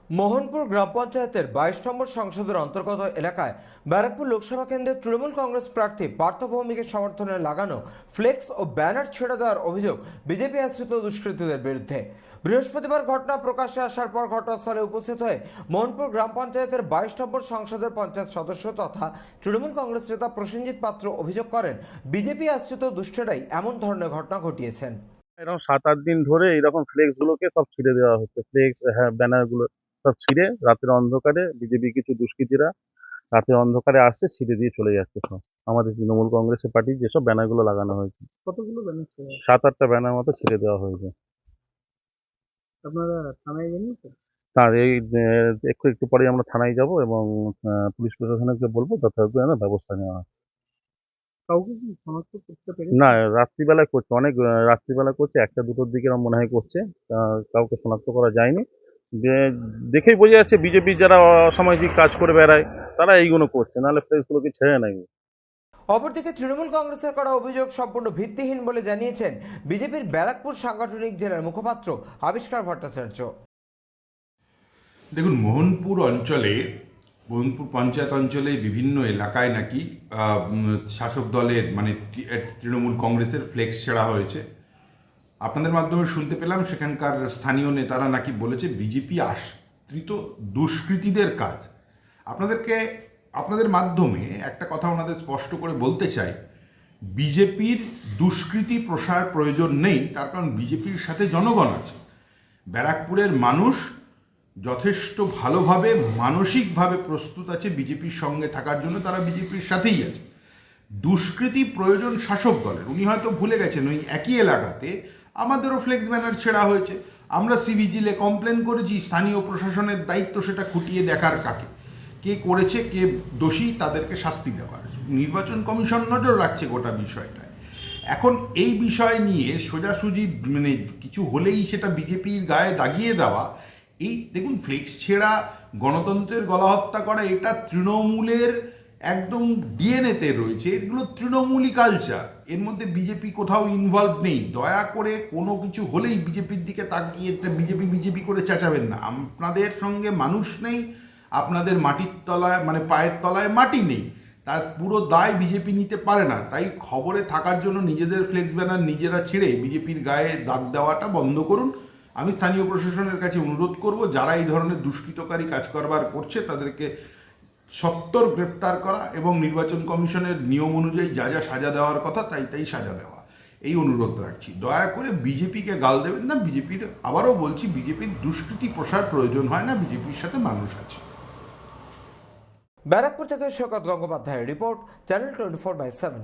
মোহনপুর গ্রাম পঞ্চায়েতের 22 নম্বর সংসদের অন্তর্গত এলাকায় ব্যারাকপুর লোকসভা কেন্দ্রের তৃণমূল কংগ্রেস প্রার্থী পার্থ ভৌমিকের সমর্থনে লাগানো ফ্লেক্স ও ব্যানার ছেড়ে দেওয়ার অভিযোগ বিজেপি আশ্রিত দুষ্কৃতীদের বিরুদ্ধে। বৃহস্পতিবার ঘটনা প্রকাশ্যে আসার পর ঘটনাস্থলে উপস্থিত হয়ে মোহনপুর গ্রাম পঞ্চায়েতের 22 নম্বর সংসদের পঞ্চায়েত সদস্য তথা তৃণমূল কংগ্রেস নেতা প্রসেনজিৎ পাত্র অভিযোগ করেন, বিজেপি আশ্রিত দুষ্টেরাই এমন ধরনের ঘটনা ঘটিয়েছেন। এরকম 7-8 দিন ধরে এইরকম ফ্লেক্স গুলোকে সব ছিঁড়ে দেওয়া হচ্ছে। ফ্লেক্স, হ্যাঁ, ব্যানার গুলো সব ছিঁড়ে রাতের অন্ধকারে বিজেপি কিছু দুষ্কৃতীরা রাতের অন্ধকারে আসছে, ছিঁড়ে দিয়ে চলে যাচ্ছে সব। আমাদের তৃণমূল কংগ্রেসের পার্টির যেসব ব্যানার গুলো লাগানো হয়েছে, কতগুলো ব্যানার ছিল? 7-8টা ব্যানার মতো ছিঁড়ে দেওয়া হয়েছে। আপনারা থানায় জানিয়েছেন? তার এই একটু একটু পরেই আমরা থানায় যাব এবং পুলিশ প্রশাসনকে বলবো যথাযথ যেন ব্যবস্থা নেওয়া হয়। কাউকে কি শনাক্ত করতে পেরেছেন? না, রাত্রিবেলায় করছে, অনেক রাত্রিবেলা করছে, 1টা-2টোর দিকে আমার মনে হয় করছে। কাউকে শনাক্ত করা যায়নি। যে দেখেই বোঝা যাচ্ছে বিজেপির যারা অসামাজিক কাজ করে বেড়ায় তারা এইগুলো করছে, নাহলে ফ্লেক্সগুলোকে ছেড়ে নেয়। অপরদিকে তৃণমূল কংগ্রেসের করা অভিযোগ সম্পূর্ণ ভিত্তিহীন বলে জানিয়েছেন বিজেপির ব্যারাকপুর সাংগঠনিক জেলার মুখপাত্র আবিষ্কার ভট্টাচার্য। দেখুন, মোহনপুর পঞ্চায়েত অঞ্চলে বিভিন্ন এলাকায় নাকি শাসক দলের মানে তৃণমূল কংগ্রেসের ফ্লেক্স ছেঁড়া হয়েছে। আপনাদের মাধ্যমে শুনতে পেলাম সেখানকার স্থানীয় নেতারা নাকি বলেছে বিজেপি আশ্রিত দুষ্কৃতীদের কাজ। আপনাদের মাধ্যমে একটা কথা ওনাদের স্পষ্ট করে বলতে চাই, বিজেপির দুষ্কৃতি প্রসার প্রয়োজন নেই, তার কারণ বিজেপির সাথে জনগণ আছে। ব্যারাকপুরের মানুষ যথেষ্ট ভালোভাবে মানসিকভাবে প্রস্তুত আছে বিজেপির সঙ্গে থাকার জন্য, তারা বিজেপির সাথেই আছে। দুষ্কৃতি প্রয়োজন শাসক দলের। উনি হয়তো ভুলে গেছেন ওই একই এলাকাতে আমাদেরও ফ্লেক্স ব্যানার ছেঁড়া হয়েছে, আমরা সিভিজিলে কমপ্লেন করেছি। স্থানীয় প্রশাসনের দায়িত্ব সেটা খুঁটিয়ে দেখার, কে করেছে, কে দোষী, তাদেরকে শাস্তি দেওয়ার। নির্বাচন কমিশন নজর রাখছে গোটা বিষয়টায়। এখন এই বিষয় নিয়ে সোজাসুজি মানে কিছু হলেই সেটা বিজেপির গায়ে দাগিয়ে দেওয়া, এই দেখুন, ফ্লেক্স ছেঁড়া, গণতন্ত্রের গলা হত্যা করা, এটা তৃণমূলের একদম ডিএনএতে রয়েছে। এগুলো তৃণমূলী কালচার, এর মধ্যে বিজেপি কোথাও ইনভলভ নেই। দয়া করে কোনো কিছু হলেই বিজেপির দিকে তাকিয়ে বিজেপি করে চেঁচাবেন না। আপনাদের সঙ্গে মানুষ নেই, আপনাদের মাটির তলায় মানে পায়ের তলায় মাটি নেই, তার পুরো দায় বিজেপি নিতে পারে না। তাই খবরে থাকার জন্য নিজেদের ফ্লেক্স ব্যানার নিজেরা ছেড়ে বিজেপির গায়ে দাগ দেওয়াটা বন্ধ করুন। আমি স্থানীয় প্রশাসনের কাছে অনুরোধ করব, যারা এই ধরনের দুষ্কৃতকারী কাজ করবার করছে তাদেরকে সত্বর গ্রেপ্তার করা এবং নির্বাচন কমিশনের নিয়ম অনুযায়ী যা যা সাজা দেওয়ার কথা তাই সাজা দেওয়া, এই অনুরোধ রাখছি। দয়া করে বিজেপিকে গাল দেবেন না। বিজেপির, আবারও বলছি, বিজেপির দুষ্কৃতি প্রসার প্রয়োজন হয় না, বিজেপির সাথে মানুষ আছে। ব্যারাকপুর থেকে শওকত গঙ্গোপাধ্যায়ের রিপোর্ট, চ্যানেল 24/7।